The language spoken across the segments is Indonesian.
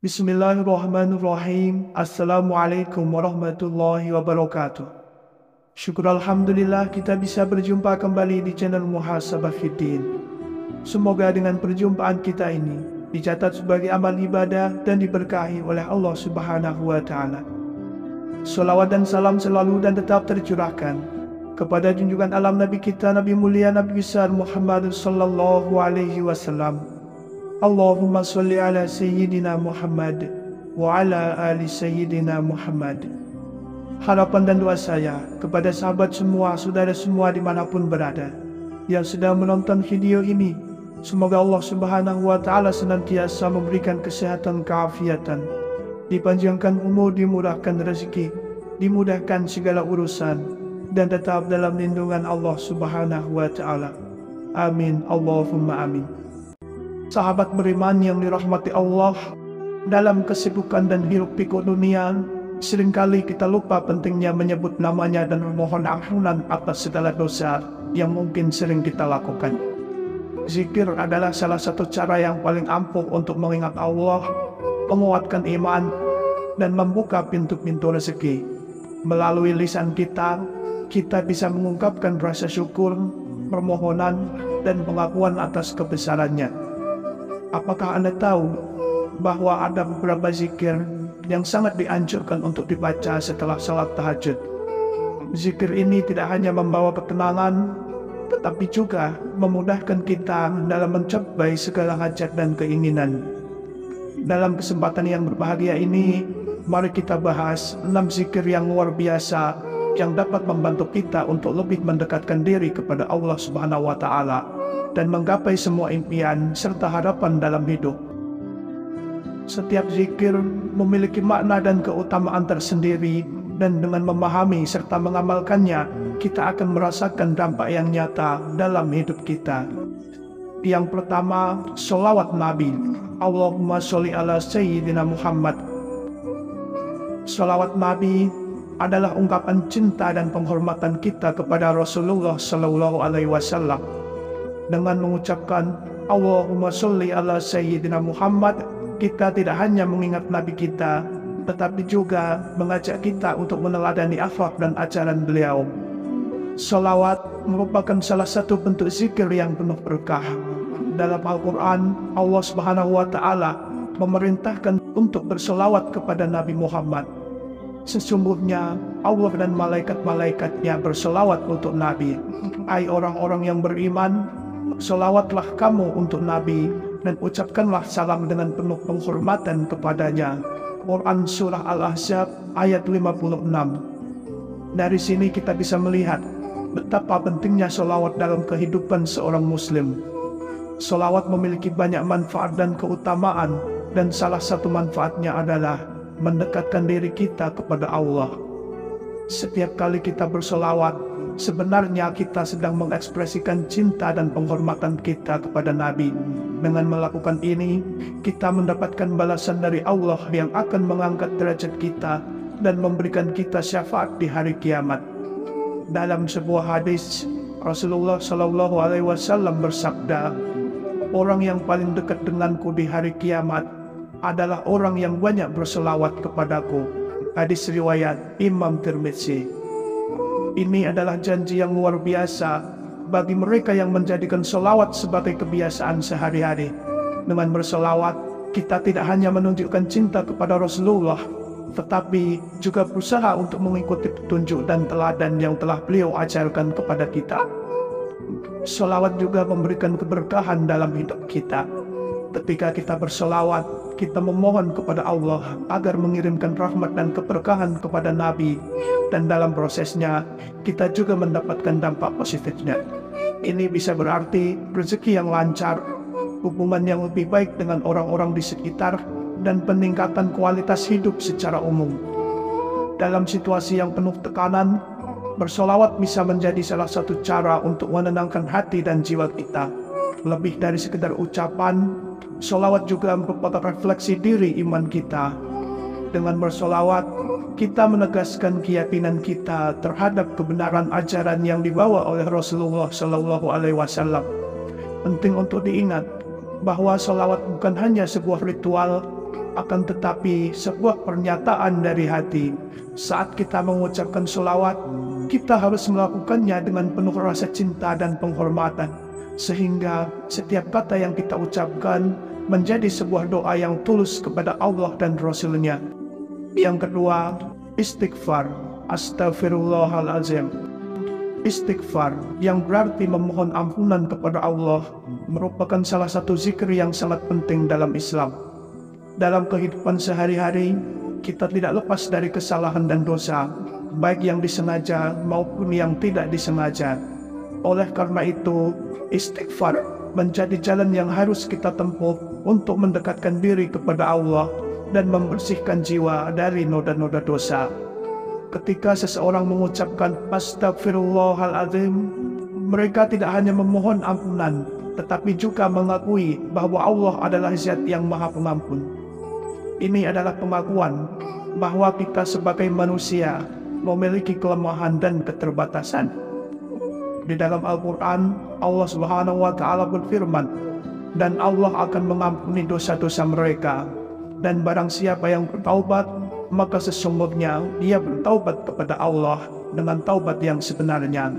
Bismillahirrahmanirrahim. Assalamualaikum warahmatullahi wabarakatuh. Syukur Alhamdulillah kita bisa berjumpa kembali di channel Muhasabah Fiddin. Semoga dengan perjumpaan kita ini dicatat sebagai amal ibadah dan diberkahi oleh Allah Subhanahu wa Ta'ala. Salawat dan salam selalu dan tetap tercurahkan kepada junjungan alam Nabi kita, Nabi mulia, Nabi besar Muhammad sallallahu alaihi wasallam. Allahumma sholli ala Sayyidina Muhammad wa ala ali Sayyidina Muhammad. Harapan dan doa saya kepada sahabat semua, saudara semua dimanapun berada yang sedang menonton video ini, semoga Allah Subhanahu wa Ta'ala senantiasa memberikan kesehatan, keafiatan, dipanjangkan umur, dimurahkan rezeki, dimudahkan segala urusan, dan tetap dalam lindungan Allah Subhanahu wa Ta'ala. Amin, Allahumma amin. Sahabat beriman yang dirahmati Allah, dalam kesibukan dan hiruk pikuk dunia, seringkali kita lupa pentingnya menyebut namanya dan memohon ampunan atas segala dosa yang mungkin sering kita lakukan. Zikir adalah salah satu cara yang paling ampuh untuk mengingat Allah, menguatkan iman, dan membuka pintu-pintu rezeki. Melalui lisan kita bisa mengungkapkan rasa syukur, permohonan, dan pengakuan atas kebesarannya. Apakah Anda tahu bahwa ada beberapa zikir yang sangat dianjurkan untuk dibaca setelah salat tahajud? Zikir ini tidak hanya membawa ketenangan, tetapi juga memudahkan kita dalam mencapai segala hajat dan keinginan. Dalam kesempatan yang berbahagia ini, mari kita bahas 6 zikir yang luar biasa yang dapat membantu kita untuk lebih mendekatkan diri kepada Allah Subhanahu wa Ta'ala dan menggapai semua impian serta harapan dalam hidup. Setiap zikir memiliki makna dan keutamaan tersendiri, dan dengan memahami serta mengamalkannya, kita akan merasakan dampak yang nyata dalam hidup kita. Yang pertama, sholawat Nabi. Allahumma sholli ala Sayyidina Muhammad. Sholawat Nabi adalah ungkapan cinta dan penghormatan kita kepada Rasulullah Sallallahu Alaihi Wasallam. Dengan mengucapkan Allahumma sholli ala Sayyidina Muhammad, kita tidak hanya mengingat Nabi kita, tetapi juga mengajak kita untuk meneladani akhlak dan ajaran beliau. Salawat merupakan salah satu bentuk zikir yang penuh berkah. Dalam Al-Quran, Allah Subhanahu wa Ta'ala memerintahkan untuk berselawat kepada Nabi Muhammad. Sesungguhnya Allah dan malaikat-malaikatnya berselawat untuk Nabi. Hai orang-orang yang beriman, selawatlah kamu untuk Nabi dan ucapkanlah salam dengan penuh penghormatan kepadanya. Quran Surah Al-Ahzab ayat 56. Dari sini kita bisa melihat betapa pentingnya selawat dalam kehidupan seorang muslim. Selawat memiliki banyak manfaat dan keutamaan, dan salah satu manfaatnya adalah mendekatkan diri kita kepada Allah. Setiap kali kita berselawat, sebenarnya kita sedang mengekspresikan cinta dan penghormatan kita kepada Nabi. Dengan melakukan ini, kita mendapatkan balasan dari Allah yang akan mengangkat derajat kita dan memberikan kita syafaat di hari kiamat. Dalam sebuah hadis, Rasulullah Shallallahu Alaihi Wasallam bersabda, orang yang paling dekat denganku di hari kiamat adalah orang yang banyak berselawat kepadaku. Hadis riwayat Imam Tirmidzi. Ini adalah janji yang luar biasa bagi mereka yang menjadikan selawat sebagai kebiasaan sehari-hari. Dengan berselawat, kita tidak hanya menunjukkan cinta kepada Rasulullah, tetapi juga berusaha untuk mengikuti petunjuk dan teladan yang telah beliau ajarkan kepada kita. Selawat juga memberikan keberkahan dalam hidup kita. Ketika kita berselawat, kita memohon kepada Allah agar mengirimkan rahmat dan keberkahan kepada Nabi, dan dalam prosesnya kita juga mendapatkan dampak positifnya. Ini bisa berarti rezeki yang lancar, hubungan yang lebih baik dengan orang-orang di sekitar, dan peningkatan kualitas hidup secara umum. Dalam situasi yang penuh tekanan, bersolawat bisa menjadi salah satu cara untuk menenangkan hati dan jiwa kita. Lebih dari sekedar ucapan, sholawat juga merupakan refleksi diri iman kita. Dengan bersolawat, kita menegaskan keyakinan kita terhadap kebenaran ajaran yang dibawa oleh Rasulullah Shallallahu Alaihi Wasallam. Penting untuk diingat bahwa sholawat bukan hanya sebuah ritual, akan tetapi sebuah pernyataan dari hati. Saat kita mengucapkan sholawat, kita harus melakukannya dengan penuh rasa cinta dan penghormatan, sehingga setiap kata yang kita ucapkan menjadi sebuah doa yang tulus kepada Allah dan Rasul-Nya. Yang kedua, istighfar. Astaghfirullahalazim. Istighfar yang berarti memohon ampunan kepada Allah merupakan salah satu zikir yang sangat penting dalam Islam. Dalam kehidupan sehari-hari, kita tidak lepas dari kesalahan dan dosa, baik yang disengaja maupun yang tidak disengaja. Oleh karena itu, istighfar menjadi jalan yang harus kita tempuh untuk mendekatkan diri kepada Allah dan membersihkan jiwa dari noda-noda dosa. Ketika seseorang mengucapkan astagfirullahaladzim, mereka tidak hanya memohon ampunan, tetapi juga mengakui bahwa Allah adalah Zat yang Maha Pengampun. Ini adalah pengakuan bahwa kita sebagai manusia memiliki kelemahan dan keterbatasan. Di dalam Al-Quran, Allah Subhanahu wa Ta'ala berfirman, "Dan Allah akan mengampuni dosa-dosa mereka. Dan barang siapa yang bertaubat, maka sesungguhnya dia bertaubat kepada Allah dengan taubat yang sebenarnya."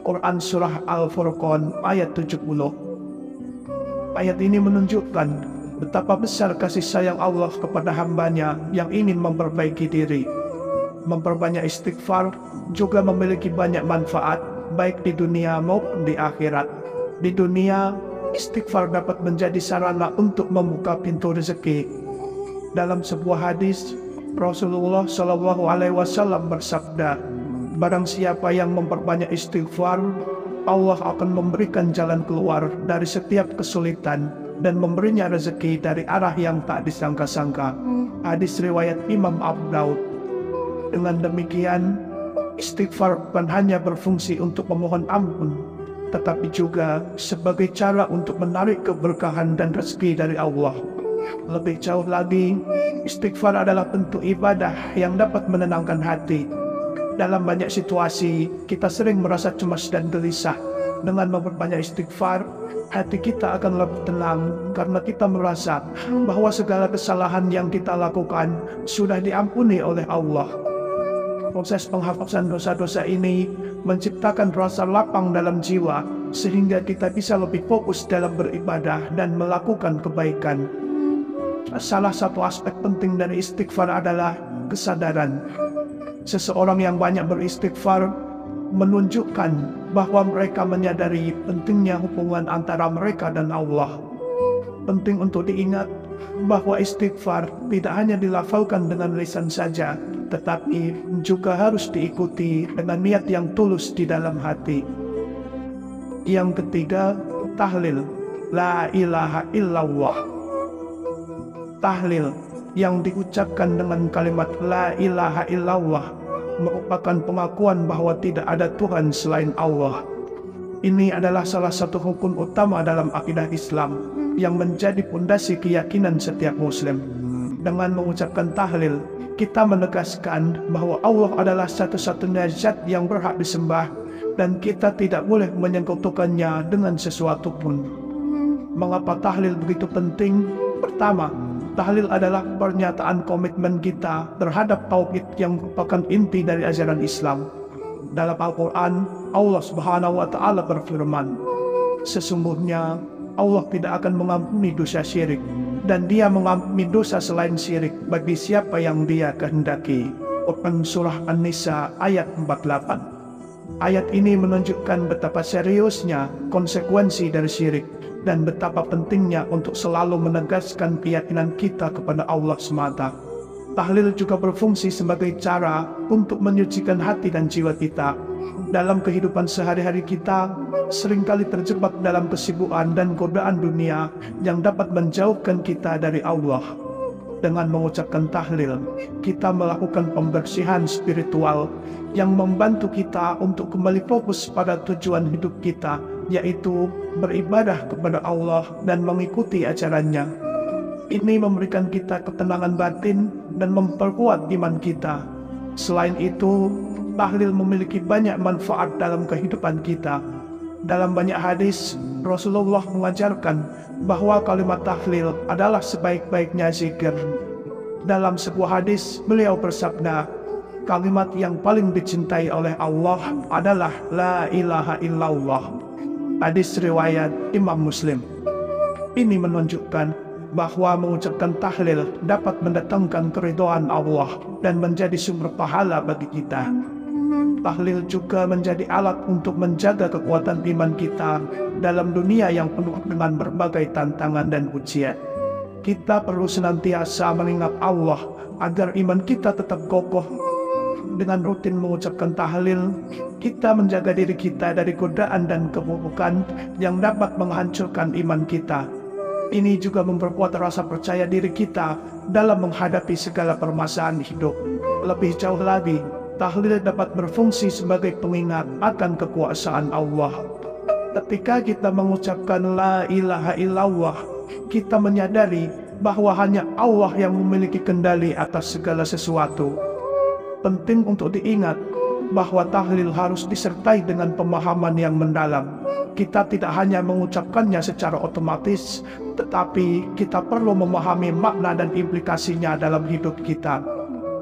Quran Surah Al-Furqan ayat 70. Ayat ini menunjukkan betapa besar kasih sayang Allah kepada hambanya yang ingin memperbaiki diri. Memperbanyak istighfar juga memiliki banyak manfaat, baik di dunia maupun di akhirat. Di dunia, istighfar dapat menjadi sarana untuk membuka pintu rezeki. Dalam sebuah hadis, Rasulullah Shallallahu Alaihi Wasallam bersabda, "Barang siapa yang memperbanyak istighfar, Allah akan memberikan jalan keluar dari setiap kesulitan dan memberinya rezeki dari arah yang tak disangka-sangka." Hadis riwayat Imam Abu Daud. Dengan demikian, istighfar bukan hanya berfungsi untuk memohon ampun, tetapi juga sebagai cara untuk menarik keberkahan dan rezeki dari Allah. Lebih jauh lagi, istighfar adalah bentuk ibadah yang dapat menenangkan hati. Dalam banyak situasi, kita sering merasa cemas dan gelisah. Dengan memperbanyak istighfar, hati kita akan lebih tenang karena kita merasa bahwa segala kesalahan yang kita lakukan sudah diampuni oleh Allah. Proses penghapusan dosa-dosa ini menciptakan rasa lapang dalam jiwa, sehingga kita bisa lebih fokus dalam beribadah dan melakukan kebaikan. Salah satu aspek penting dari istighfar adalah kesadaran. Seseorang yang banyak beristighfar menunjukkan bahwa mereka menyadari pentingnya hubungan antara mereka dan Allah. Penting untuk diingat bahwa istighfar tidak hanya dilafalkan dengan lisan saja, tetapi juga harus diikuti dengan niat yang tulus di dalam hati. Yang ketiga, tahlil. La ilaha illallah. Tahlil yang diucapkan dengan kalimat La ilaha illallah merupakan pengakuan bahwa tidak ada Tuhan selain Allah. Ini adalah salah satu rukun utama dalam akidah Islam yang menjadi pondasi keyakinan setiap Muslim. Dengan mengucapkan tahlil, kita menegaskan bahwa Allah adalah satu-satunya zat yang berhak disembah dan kita tidak boleh menyekutukannya dengan sesuatu pun. Mengapa tahlil begitu penting? Pertama, tahlil adalah pernyataan komitmen kita terhadap tauhid yang merupakan inti dari ajaran Islam. Dalam Al-Quran, Allah Subhanahu wa Ta'ala berfirman, "Sesungguhnya Allah tidak akan mengampuni dosa syirik, dan Dia mengampuni dosa selain syirik bagi siapa yang Dia kehendaki." Quran Surah An-Nisa ayat 48. Ayat ini menunjukkan betapa seriusnya konsekuensi dari syirik dan betapa pentingnya untuk selalu menegaskan keyakinan kita kepada Allah semata. Tahlil juga berfungsi sebagai cara untuk menyucikan hati dan jiwa kita. Dalam kehidupan sehari-hari kita, seringkali terjebak dalam kesibukan dan godaan dunia yang dapat menjauhkan kita dari Allah. Dengan mengucapkan tahlil, kita melakukan pembersihan spiritual yang membantu kita untuk kembali fokus pada tujuan hidup kita yaitu beribadah kepada Allah dan mengikuti ajarannya. Ini memberikan kita ketenangan batin dan memperkuat iman kita. Selain itu, tahlil memiliki banyak manfaat dalam kehidupan kita. Dalam banyak hadis, Rasulullah mengajarkan bahwa kalimat tahlil adalah sebaik-baiknya zikir. Dalam sebuah hadis, beliau bersabda, kalimat yang paling dicintai oleh Allah adalah La ilaha illallah. Hadis riwayat Imam Muslim. Ini menunjukkan bahwa mengucapkan tahlil dapat mendatangkan keridhaan Allah dan menjadi sumber pahala bagi kita. Tahlil juga menjadi alat untuk menjaga kekuatan iman kita dalam dunia yang penuh dengan berbagai tantangan dan ujian. Kita perlu senantiasa mengingat Allah agar iman kita tetap kokoh. Dengan rutin mengucapkan tahlil, kita menjaga diri kita dari godaan dan keburukan yang dapat menghancurkan iman kita. Ini juga memperkuat rasa percaya diri kita dalam menghadapi segala permasalahan hidup. Lebih jauh lagi, tahlil dapat berfungsi sebagai pengingat akan kekuasaan Allah. Ketika kita mengucapkan La ilaha illallah, kita menyadari bahwa hanya Allah yang memiliki kendali atas segala sesuatu. Penting untuk diingat bahwa tahlil harus disertai dengan pemahaman yang mendalam. Kita tidak hanya mengucapkannya secara otomatis, tetapi kita perlu memahami makna dan implikasinya dalam hidup kita.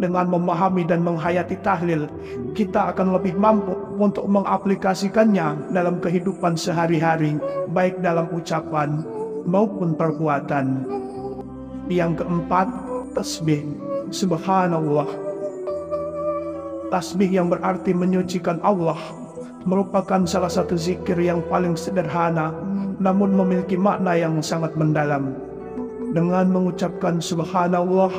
Dengan memahami dan menghayati tahlil, kita akan lebih mampu untuk mengaplikasikannya dalam kehidupan sehari-hari, baik dalam ucapan maupun perbuatan. Yang keempat, tasbih. Subhanallah. Tasbih yang berarti menyucikan Allah merupakan salah satu zikir yang paling sederhana, namun memiliki makna yang sangat mendalam. Dengan mengucapkan Subhanallah,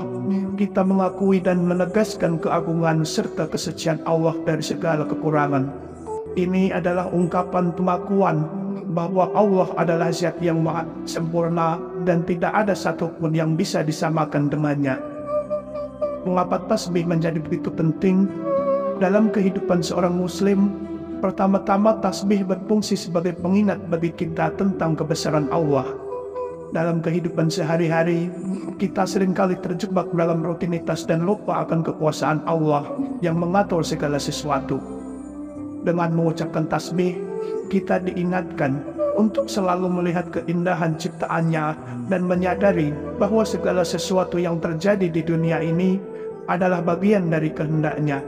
kita mengakui dan menegaskan keagungan serta kesucian Allah dari segala kekurangan. Ini adalah ungkapan pengakuan bahwa Allah adalah zat yang maha sempurna dan tidak ada satupun yang bisa disamakan dengannya. Mengapa tasbih menjadi begitu penting dalam kehidupan seorang muslim? Pertama-tama, tasbih berfungsi sebagai pengingat bagi kita tentang kebesaran Allah. Dalam kehidupan sehari-hari, kita seringkali terjebak dalam rutinitas dan lupa akan kekuasaan Allah yang mengatur segala sesuatu. Dengan mengucapkan tasbih, kita diingatkan untuk selalu melihat keindahan ciptaannya dan menyadari bahwa segala sesuatu yang terjadi di dunia ini adalah bagian dari kehendaknya.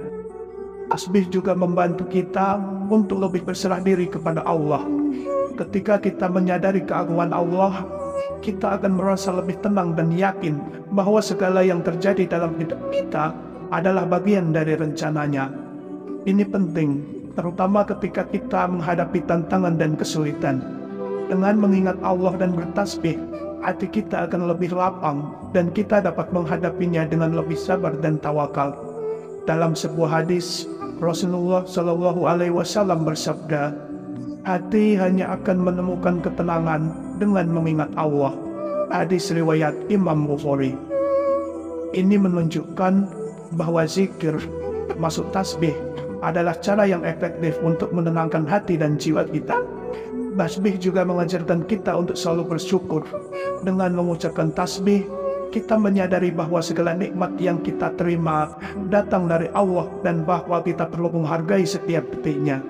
Tasbih juga membantu kita untuk lebih berserah diri kepada Allah. Ketika kita menyadari keagungan Allah, kita akan merasa lebih tenang dan yakin bahwa segala yang terjadi dalam hidup kita adalah bagian dari rencananya. Ini penting, terutama ketika kita menghadapi tantangan dan kesulitan. Dengan mengingat Allah dan bertasbih, hati kita akan lebih lapang dan kita dapat menghadapinya dengan lebih sabar dan tawakal. Dalam sebuah hadis, Rasulullah Shallallahu Alaihi Wasallam bersabda, hati hanya akan menemukan ketenangan dengan mengingat Allah. Hadis riwayat Imam Bukhari. Ini menunjukkan bahwa zikir, termasuk tasbih, adalah cara yang efektif untuk menenangkan hati dan jiwa kita. Tasbih juga mengajarkan kita untuk selalu bersyukur. Dengan mengucapkan tasbih, kita menyadari bahwa segala nikmat yang kita terima datang dari Allah dan bahwa kita perlu menghargai setiap detiknya.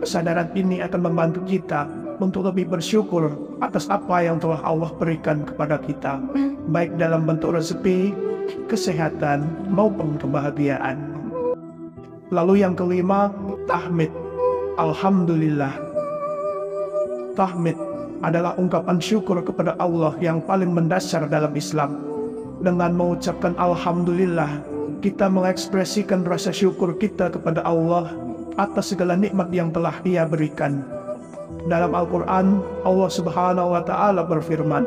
Kesadaran ini akan membantu kita untuk lebih bersyukur atas apa yang telah Allah berikan kepada kita, baik dalam bentuk rezeki, kesehatan, maupun kebahagiaan. Lalu yang kelima, tahmid. Alhamdulillah. Tahmid adalah ungkapan syukur kepada Allah yang paling mendasar dalam Islam. Dengan mengucapkan Alhamdulillah, kita mengekspresikan rasa syukur kita kepada Allah atas segala nikmat yang telah Dia berikan. Dalam Al-Quran, Allah Subhanahu wa Ta'ala berfirman,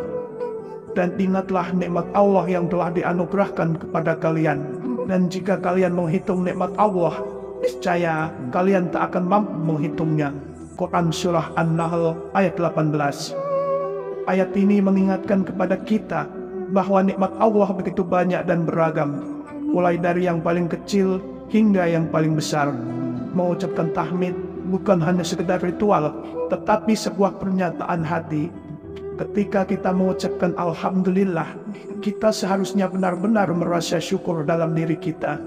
dan ingatlah nikmat Allah yang telah dianugerahkan kepada kalian, dan jika kalian menghitung nikmat Allah, niscaya kalian tak akan mampu menghitungnya. Quran Surah An-Nahl ayat 18. Ayat ini mengingatkan kepada kita bahwa nikmat Allah begitu banyak dan beragam, mulai dari yang paling kecil hingga yang paling besar. Mengucapkan tahmid bukan hanya sekedar ritual, tetapi sebuah pernyataan hati. Ketika kita mengucapkan Alhamdulillah, kita seharusnya benar-benar merasa syukur dalam diri kita.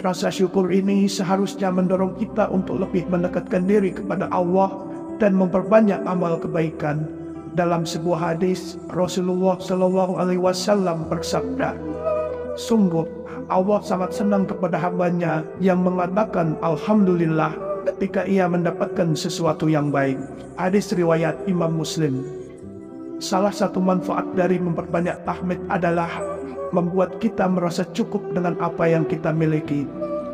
Rasa syukur ini seharusnya mendorong kita untuk lebih mendekatkan diri kepada Allah dan memperbanyak amal kebaikan. Dalam sebuah hadis, Rasulullah Shallallahu Alaihi Wasallam bersabda, "Sungguh, Allah sangat senang kepada hambanya yang mengatakan Alhamdulillah ketika ia mendapatkan sesuatu yang baik." Hadis riwayat Imam Muslim. Salah satu manfaat dari memperbanyak tahmid adalah membuat kita merasa cukup dengan apa yang kita miliki.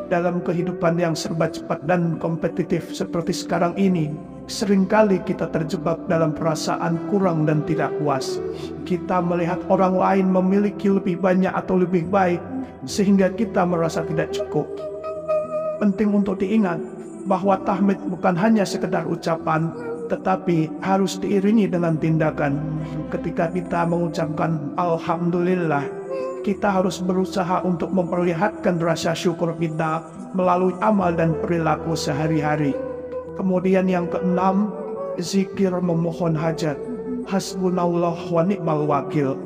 Dalam kehidupan yang serba cepat dan kompetitif seperti sekarang ini, seringkali kita terjebak dalam perasaan kurang dan tidak puas. Kita melihat orang lain memiliki lebih banyak atau lebih baik, sehingga kita merasa tidak cukup. Penting untuk diingat bahwa tahmid bukan hanya sekedar ucapan, tetapi harus diiringi dengan tindakan. Ketika kita mengucapkan Alhamdulillah, kita harus berusaha untuk memperlihatkan rasa syukur kita melalui amal dan perilaku sehari-hari. Kemudian yang keenam, zikir memohon hajat. Hasbunallah wa ni'mal wakil.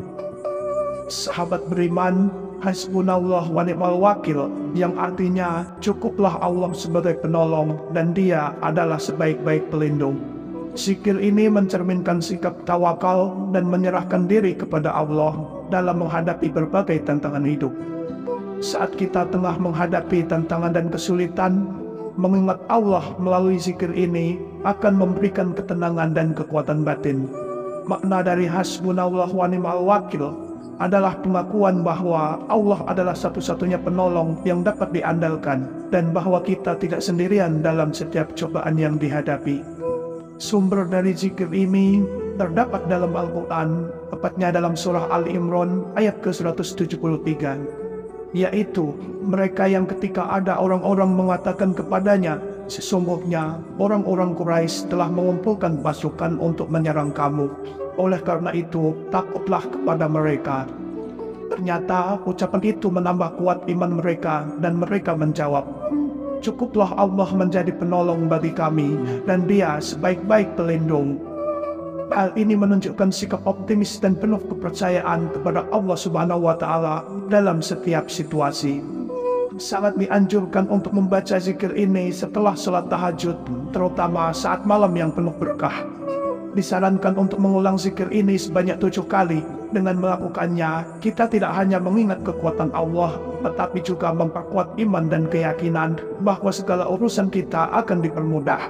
Sahabat beriman, hasbunallah wa ni'mal wakil, yang artinya cukuplah Allah sebagai penolong dan Dia adalah sebaik-baik pelindung. Zikir ini mencerminkan sikap tawakal dan menyerahkan diri kepada Allah dalam menghadapi berbagai tantangan hidup. Saat kita tengah menghadapi tantangan dan kesulitan, mengingat Allah melalui zikir ini akan memberikan ketenangan dan kekuatan batin. Makna dari hasbunallah wa ni'mal wakil adalah pengakuan bahwa Allah adalah satu-satunya penolong yang dapat diandalkan dan bahwa kita tidak sendirian dalam setiap cobaan yang dihadapi. Sumber dari zikir ini terdapat dalam Al-Quran, tepatnya dalam surah Al-Imran ayat ke-173, yaitu mereka yang ketika ada orang-orang mengatakan kepadanya, sesungguhnya orang-orang Quraisy telah mengumpulkan pasukan untuk menyerang kamu. Oleh karena itu, takutlah kepada mereka. Ternyata ucapan itu menambah kuat iman mereka dan mereka menjawab, cukuplah Allah menjadi penolong bagi kami dan Dia sebaik-baik pelindung. Hal ini menunjukkan sikap optimis dan penuh kepercayaan kepada Allah Subhanahu wa Ta'ala dalam setiap situasi. Sangat dianjurkan untuk membaca zikir ini setelah sholat tahajud, terutama saat malam yang penuh berkah. Disarankan untuk mengulang zikir ini sebanyak 7 kali. Dengan melakukannya, kita tidak hanya mengingat kekuatan Allah, tetapi juga memperkuat iman dan keyakinan bahwa segala urusan kita akan dipermudah.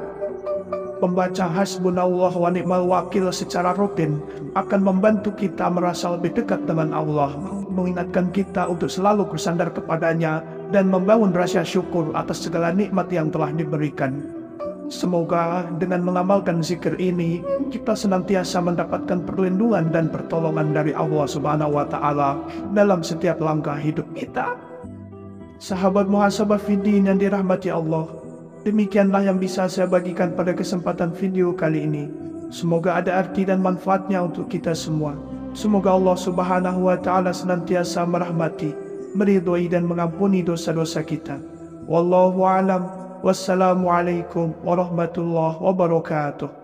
Membaca hasbunallah wa ni'mal wakil secara rutin akan membantu kita merasa lebih dekat dengan Allah, mengingatkan kita untuk selalu bersandar kepadanya, dan membangun rasa syukur atas segala nikmat yang telah diberikan. Semoga dengan mengamalkan zikir ini, kita senantiasa mendapatkan perlindungan dan pertolongan dari Allah Subhanahu wa Ta'ala dalam setiap langkah hidup kita. Sahabat muhasabah fiddin yang dirahmati Allah, demikianlah yang bisa saya bagikan pada kesempatan video kali ini. Semoga ada arti dan manfaatnya untuk kita semua. Semoga Allah Subhanahu wa Ta'ala senantiasa merahmati, meridhoi dan mengampuni dosa-dosa kita. Wallahu a'lam. Wassalamualaikum warahmatullahi wabarakatuh.